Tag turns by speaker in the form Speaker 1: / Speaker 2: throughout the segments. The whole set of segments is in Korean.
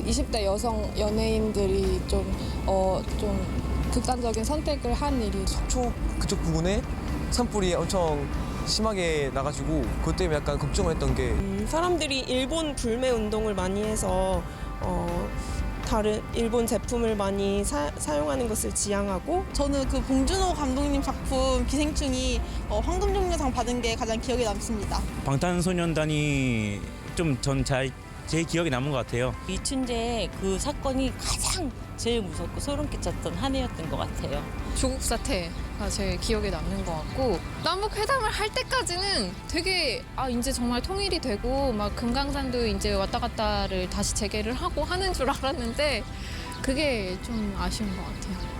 Speaker 1: 20대 여성 연예인들이 좀 극단적인 선택을 한 일이
Speaker 2: 속초 그쪽 부근에 산불이 엄청 심하게 나가지고 그것 때문에 약간 걱정을 했던 게
Speaker 3: 사람들이 일본 불매 운동을 많이 해서 다른 일본 제품을 많이 사용하는 것을 지향하고
Speaker 4: 저는 그 봉준호 감독님 작품 기생충이 황금종려상 받은 게 가장 기억에 남습니다.
Speaker 5: 방탄소년단이 좀 제 기억에 남은 것 같아요.
Speaker 6: 이춘재의 그 사건이 가장 제일 무섭고 소름 끼쳤던 한 해였던 것 같아요.
Speaker 7: 조국 사태가 제일 기억에 남는 것 같고 남북 회담을 할 때까지는 되게 이제 정말 통일이 되고 막 금강산도 이제 왔다 갔다를 다시 재개를 하고 하는 줄 알았는데 그게 좀 아쉬운 것 같아요.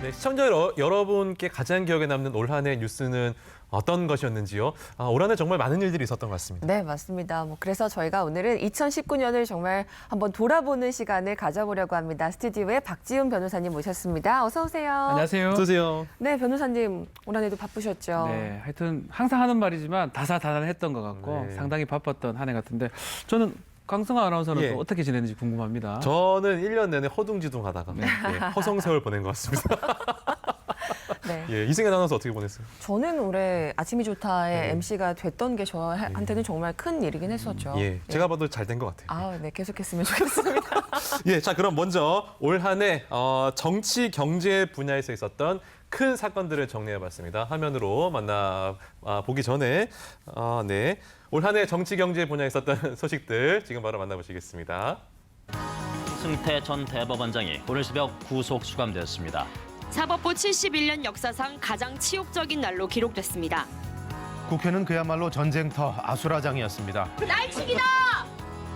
Speaker 8: 네, 시청자 여러분께 가장 기억에 남는 올 한 해 뉴스는 어떤 것이었는지요? 올 한 해 정말 많은 일들이 있었던 것 같습니다.
Speaker 9: 네, 맞습니다. 그래서 저희가 오늘은 2019년을 정말 한번 돌아보는 시간을 가져보려고 합니다. 스튜디오에 박지훈 변호사님 모셨습니다. 어서 오세요.
Speaker 10: 안녕하세요.
Speaker 8: 어서오세요.
Speaker 9: 네, 변호사님 올 한 해도 바쁘셨죠?
Speaker 10: 네, 하여튼 항상 하는 말이지만 다사다난했던 것 같고
Speaker 8: 네.
Speaker 10: 상당히 바빴던 한 해 같은데 저는 강성아 아나운서는
Speaker 8: 예.
Speaker 10: 또 어떻게 지냈는지 궁금합니다.
Speaker 8: 저는 1년 내내 허둥지둥 하다가 허송세월 보낸 것 같습니다.
Speaker 9: 네.
Speaker 8: 예, 이승현 아나운서 어떻게 보냈어요?
Speaker 9: 저는 올해 아침이 좋다의
Speaker 8: 네.
Speaker 9: MC가 됐던 게 저한테는 정말 큰 일이긴 했었죠.
Speaker 8: 예,
Speaker 9: 네.
Speaker 8: 제가 봐도 잘 된 것 같아요.
Speaker 9: 네, 계속했으면 좋겠습니다.
Speaker 8: 예, 자 그럼 먼저 올 한 해 정치 경제 분야에서 있었던 큰 사건들을 정리해봤습니다. 화면으로 보기 전에 네, 올 한 해 정치 경제 분야에 있었던 소식들 지금 바로 만나보시겠습니다.
Speaker 11: 승태 전 대법원장이 오늘 새벽 구속 수감되었습니다.
Speaker 12: 사법부 71년 역사상 가장 치욕적인 날로 기록됐습니다.
Speaker 13: 국회는 그야말로 전쟁터 아수라장이었습니다.
Speaker 12: 날치기다!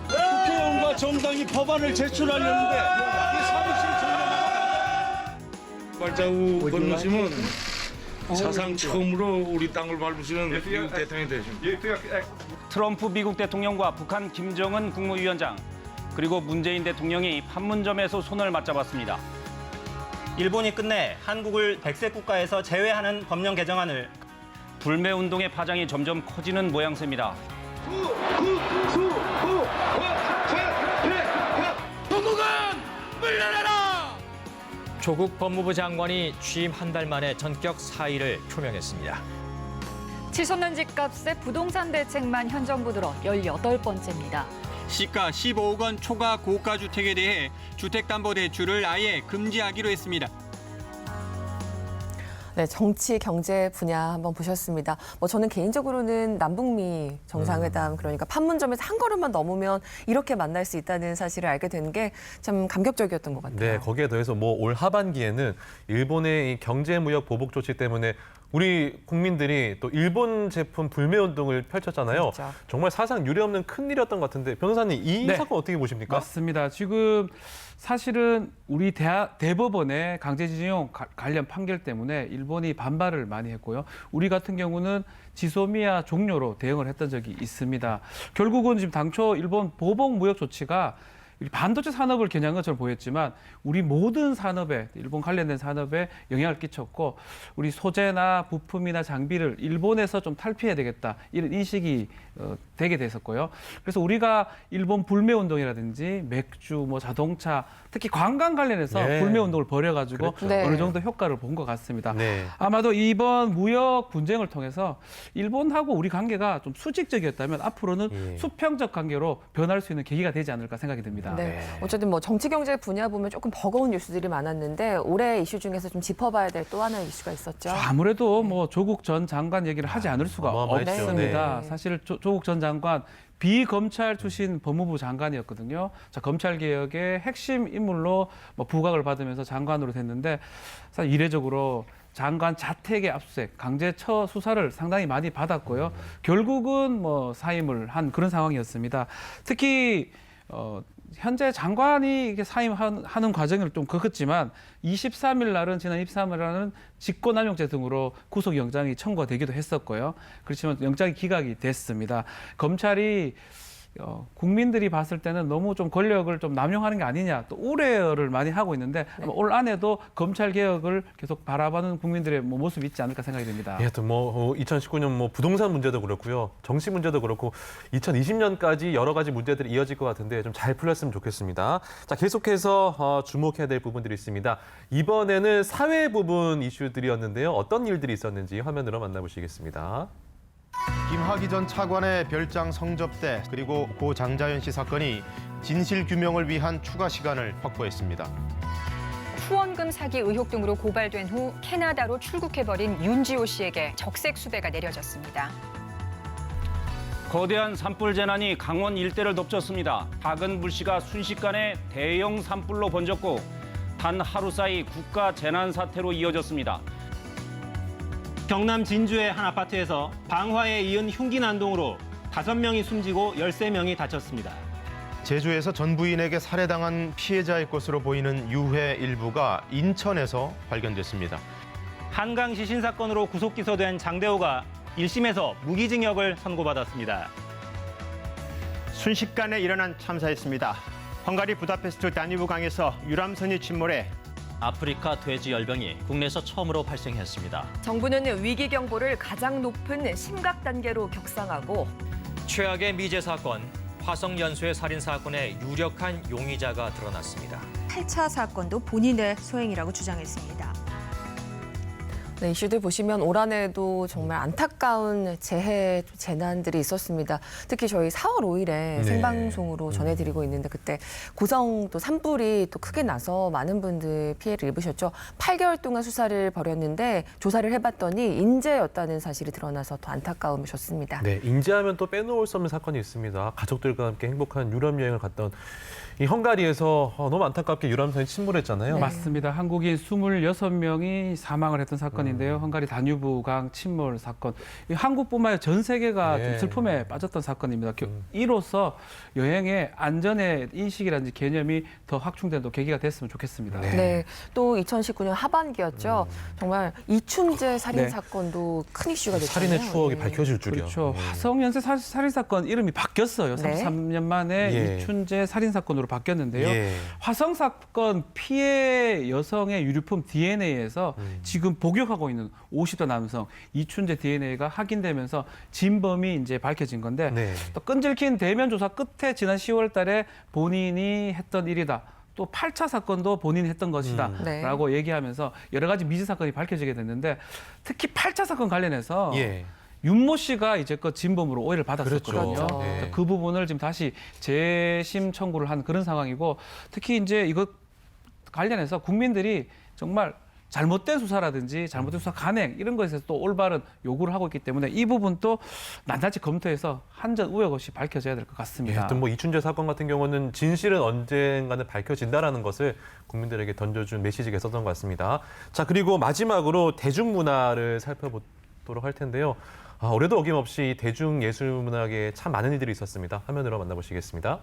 Speaker 14: 국회의원과 정당이 법안을 제출하려는데 이 사무실 정리가 발자국 건너시면 사상 처음으로 우리 땅을 밟으시는 미국 대통령이 되십니다.
Speaker 5: 트럼프 미국 대통령과 북한 김정은 국무위원장 그리고 문재인 대통령이 판문점에서 손을 맞잡았습니다. 일본이 끝내 한국을 백색 국가에서 제외하는 법령 개정안을 불매 운동의 파장이 점점 커지는 모양새입니다.
Speaker 14: 동국은 물러나라!
Speaker 15: 조국 법무부 장관이 취임 한 달 만에 전격 사의를 표명했습니다.
Speaker 16: 치솟는 집값에 부동산 대책만 현 정부 들어 18번째입니다.
Speaker 17: 시가 15억 원 초과 고가 주택에 대해 주택담보대출을 아예 금지하기로 했습니다.
Speaker 9: 네, 정치, 경제 분야 한번 보셨습니다. 저는 개인적으로는 남북미 정상회담, 그러니까 판문점에서 한 걸음만 넘으면 이렇게 만날 수 있다는 사실을 알게 된 게 참 감격적이었던 것 같아요.
Speaker 8: 네, 거기에 더해서 올 하반기에는 일본의 이 경제무역 보복 조치 때문에 우리 국민들이 또 일본 제품 불매 운동을 펼쳤잖아요.
Speaker 9: 그렇죠.
Speaker 8: 정말 사상 유례없는 큰 일이었던 것 같은데 변호사님 이
Speaker 10: 네.
Speaker 8: 사건 어떻게 보십니까?
Speaker 10: 맞습니다. 지금 사실은 우리 대법원의 강제징용 관련 판결 때문에 일본이 반발을 많이 했고요. 우리 같은 경우는 지소미아 종료로 대응을 했던 적이 있습니다. 결국은 지금 당초 일본 보복 무역 조치가 반도체 산업을 겨냥한 것처럼 보였지만 우리 모든 산업에, 일본 관련된 산업에 영향을 끼쳤고 우리 소재나 부품이나 장비를 일본에서 좀 탈피해야 되겠다 이런 인식이 되게 됐었고요. 그래서 우리가 일본 불매 운동이라든지 맥주, 자동차, 특히 관광 관련해서
Speaker 8: 네.
Speaker 10: 불매 운동을 벌여가지고
Speaker 8: 그렇죠.
Speaker 9: 네.
Speaker 10: 어느 정도 효과를 본 것 같습니다.
Speaker 8: 네.
Speaker 10: 아마도 이번 무역 분쟁을 통해서 일본하고 우리 관계가 좀 수직적이었다면 앞으로는
Speaker 8: 예.
Speaker 10: 수평적 관계로 변할 수 있는 계기가 되지 않을까 생각이 듭니다.
Speaker 9: 네. 어쨌든 정치 경제 분야 보면 조금 버거운 뉴스들이 많았는데 올해 이슈 중에서 좀 짚어봐야 될 또 하나의 이슈가 있었죠.
Speaker 10: 아무래도 조국 전 장관 얘기를 하지 않을 수가
Speaker 8: 어마어마했죠.
Speaker 10: 없습니다.
Speaker 9: 네.
Speaker 10: 사실 조국 전 장관 비검찰 출신 법무부 장관이었거든요. 자, 검찰 개혁의 핵심 인물로 부각을 받으면서 장관으로 됐는데 사실 이례적으로 장관 자택의 압수수색, 강제처 수사를 상당히 많이 받았고요. 결국은 사임을 한 그런 상황이었습니다. 특히 현재 장관이 사임하는 과정을 좀 겪었지만 23일 날은 지난 23일 날은 직권남용죄 등으로 구속영장이 청구가 되기도 했었고요. 그렇지만 영장이 기각이 됐습니다. 검찰이 국민들이 봤을 때는 너무 좀 권력을 좀 남용하는 게 아니냐 또 우려를 많이 하고 있는데 아마 올 한해도 검찰 개혁을 계속 바라보는 국민들의 모습이 있지 않을까 생각이 됩니다.
Speaker 8: 예, 또 2019년 부동산 문제도 그렇고요, 정치 문제도 그렇고 2020년까지 여러 가지 문제들이 이어질 것 같은데 좀 잘 풀렸으면 좋겠습니다. 자, 계속해서 주목해야 될 부분들이 있습니다. 이번에는 사회 부분 이슈들이었는데요. 어떤 일들이 있었는지 화면으로 만나보시겠습니다.
Speaker 13: 김학의 전 차관의 별장 성접대 그리고 고 장자연 씨 사건이 진실 규명을 위한 추가 시간을 확보했습니다.
Speaker 16: 후원금 사기 의혹 등으로 고발된 후 캐나다로 출국해버린 윤지호 씨에게 적색 수배가 내려졌습니다.
Speaker 5: 거대한 산불 재난이 강원 일대를 덮쳤습니다. 작은 불씨가 순식간에 대형 산불로 번졌고 단 하루 사이 국가 재난 사태로 이어졌습니다.
Speaker 17: 경남 진주의 한 아파트에서 방화에 이은 흉기 난동으로 5명이 숨지고 13명이 다쳤습니다.
Speaker 13: 제주에서 전 부인에게 살해당한 피해자의 것으로 보이는 유해 일부가 인천에서 발견됐습니다.
Speaker 17: 한강 시신 사건으로 구속 기소된 장대호가 1심에서 무기징역을 선고받았습니다. 순식간에 일어난 참사였습니다. 헝가리 부다페스트 다뉴브 강에서 유람선이 침몰해
Speaker 11: 아프리카 돼지 열병이 국내에서 처음으로 발생했습니다.
Speaker 18: 정부는 위기 경보를 가장 높은 심각 단계로 격상하고
Speaker 15: 최악의 미제 사건, 화성 연수의 살인 사건의 유력한 용의자가 드러났습니다.
Speaker 19: 8차 사건도 본인의 소행이라고 주장했습니다.
Speaker 9: 네, 이슈들 보시면 올 한해도 정말 안타까운 재해, 재난들이 있었습니다. 특히 저희 4월 5일에 생방송으로 전해드리고 있는데 그때 고성 또 산불이 또 크게 나서 많은 분들 피해를 입으셨죠. 8개월 동안 수사를 벌였는데 조사를 해봤더니 인재였다는 사실이 드러나서 더 안타까우셨습니다.
Speaker 8: 네, 인재하면 또 빼놓을 수 없는 사건이 있습니다. 가족들과 함께 행복한 유럽 여행을 갔던 이 헝가리에서 너무 안타깝게 유람선이 침몰했잖아요.
Speaker 10: 네. 맞습니다. 한국인 26명이 사망을 했던 사건인데요. 헝가리 다뉴브강 침몰 사건. 한국뿐만 아니라 전 세계가 좀 슬픔에 빠졌던 사건입니다. 이로써 여행의 안전의 인식이라든지 개념이 더 확충된 계기가 됐으면 좋겠습니다.
Speaker 9: 네, 또 2019년 하반기였죠. 정말 이춘재 살인 사건도 큰 이슈가 됐잖아요.
Speaker 8: 살인의 추억이 밝혀질 줄이요.
Speaker 10: 그렇죠. 화성 연쇄 살인 사건 이름이 바뀌었어요. 33년 만에 이춘재 살인 사건으로 바뀌었는데요. 화성 사건 피해 여성의 유류품 DNA에서 지금 복역하고 있는 50대 남성 이춘재 DNA가 확인되면서 진범이 이제 밝혀진 건데 또 끈질긴 대면 조사 끝에 지난 10월 달에 본인이 했던 일이다. 또 8차 사건도 본인이 했던 것이다 라고 얘기하면서 여러 가지 미제 사건이 밝혀지게 됐는데 특히 8차 사건 관련해서 윤모 씨가 이제껏 진범으로 오해를 받았었거든요.
Speaker 8: 그렇죠.
Speaker 10: 그 부분을 지금 다시 재심 청구를 한 그런 상황이고 특히 이제 이것 관련해서 국민들이 정말 잘못된 수사라든지 잘못된 수사 간행 이런 것에 대해서 또 올바른 요구를 하고 있기 때문에 이 부분도 낱낱이 검토해서 한전 우역 없이 밝혀져야 될 것 같습니다.
Speaker 8: 또 이춘재 사건 같은 경우는 진실은 언젠가는 밝혀진다라는 것을 국민들에게 던져준 메시지가 있었던 것 같습니다. 자, 그리고 마지막으로 대중문화를 살펴보도록 할 텐데요. 올해도 어김없이 대중예술문학에 참 많은 일들이 있었습니다. 화면으로 만나보시겠습니다.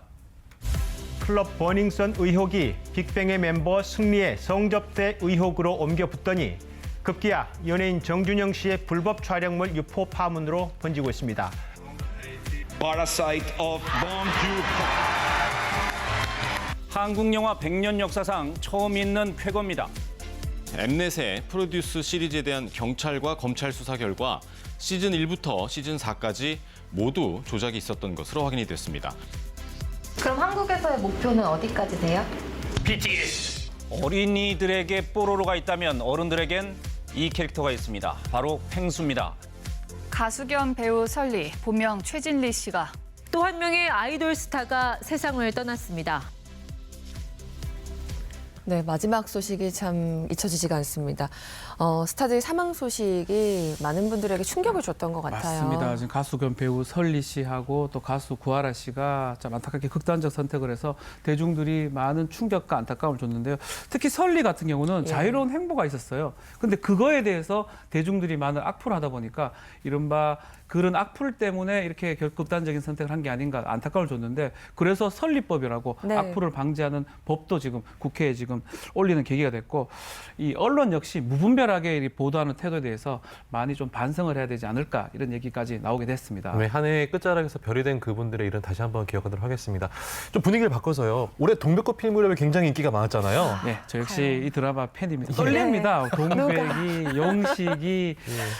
Speaker 17: 클럽 버닝썬 의혹이 빅뱅의 멤버 승리의 성접대 의혹으로 옮겨 붙더니 급기야 연예인 정준영 씨의 불법 촬영물 유포 파문으로 번지고 있습니다.
Speaker 5: 한국 영화 100년 역사상 처음 있는 쾌거입니다.
Speaker 20: 엠넷의 프로듀스 시리즈에 대한 경찰과 검찰 수사 결과 시즌 1부터 시즌 4까지 모두 조작이 있었던 것으로 확인이 됐습니다.
Speaker 21: 그럼 한국에서의 목표는 어디까지 돼요?
Speaker 5: BTS! 어린이들에게 뽀로로가 있다면 어른들에겐 이 캐릭터가 있습니다. 바로 펭수입니다.
Speaker 16: 가수 겸 배우 설리, 본명 최진리 씨가
Speaker 22: 또 한 명의 아이돌 스타가 세상을 떠났습니다.
Speaker 9: 네, 마지막 소식이 참 잊혀지지가 않습니다. 스타들의 사망 소식이 많은 분들에게 충격을 줬던 것 같아요.
Speaker 10: 맞습니다. 지금 가수 겸 배우 설리 씨하고 또 가수 구하라 씨가 참 안타깝게 극단적 선택을 해서 대중들이 많은 충격과 안타까움을 줬는데요. 특히 설리 같은 경우는 자유로운 행보가 있었어요. 근데 그거에 대해서 대중들이 많은 악플을 하다 보니까 이른바 그런 악플 때문에 이렇게 극단적인 선택을 한 게 아닌가 안타까움을 줬는데 그래서 설리법이라고 악플을 방지하는 법도 지금 국회에 지금 좀 올리는 계기가 됐고 이 언론 역시 무분별하게 이 보도하는 태도에 대해서 많이 좀 반성을 해야 되지 않을까 이런 얘기까지 나오게 됐습니다.
Speaker 8: 네, 한 해의 끝자락에서 별이 된 그분들의 일은 다시 한번 기억하도록 하겠습니다. 좀 분위기를 바꿔서요. 올해 동백꽃 필 무렵에 굉장히 인기가 많았잖아요.
Speaker 10: 네, 저 역시 이 드라마 팬입니다. 떨립니다. 동백이, 용식이.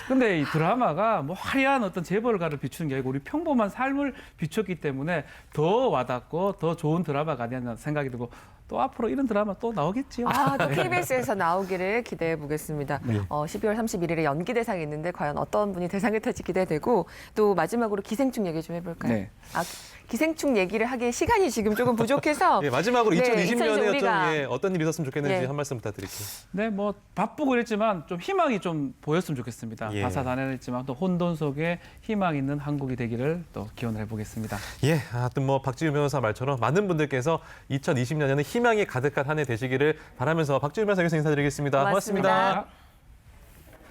Speaker 10: 근데 이 드라마가 뭐 화려한 어떤 재벌가를 비추는 게 아니고 우리 평범한 삶을 비췄기 때문에 더 와닿고 더 좋은 드라마가 아니었나 생각이 들고 또 앞으로 이런 드라마 또 나오겠지요.
Speaker 9: 아, 또 KBS에서 나오기를 기대해 보겠습니다.
Speaker 10: 네.
Speaker 9: 12월 31일에 연기 대상이 있는데 과연 어떤 분이 대상을 탈지 기대되고 또 마지막으로 기생충 얘기 좀 해볼까요?
Speaker 10: 네.
Speaker 9: 아, 기생충 얘기를 하기에 시간이 지금 조금 부족해서
Speaker 8: 예, 마지막으로 2020년에
Speaker 9: 우리가
Speaker 8: 어떤 일이 있었으면 좋겠는지
Speaker 9: 예.
Speaker 8: 한 말씀 부탁드릴게요.
Speaker 10: 네, 뭐 바쁘고 그랬지만 좀 희망이 좀 보였으면 좋겠습니다.
Speaker 8: 예.
Speaker 10: 다사다난했지만 또 혼돈 속에 희망 있는 한국이 되기를 또 기원을 해보겠습니다.
Speaker 8: 예, 하여튼 뭐 박지윤 변호사 말처럼 많은 분들께서 2020년에는 희망이 가득한 한 해 되시기를 바라면서 박지윤 변호사 여기서 인사드리겠습니다.
Speaker 9: 고맙습니다.
Speaker 8: 고맙습니다.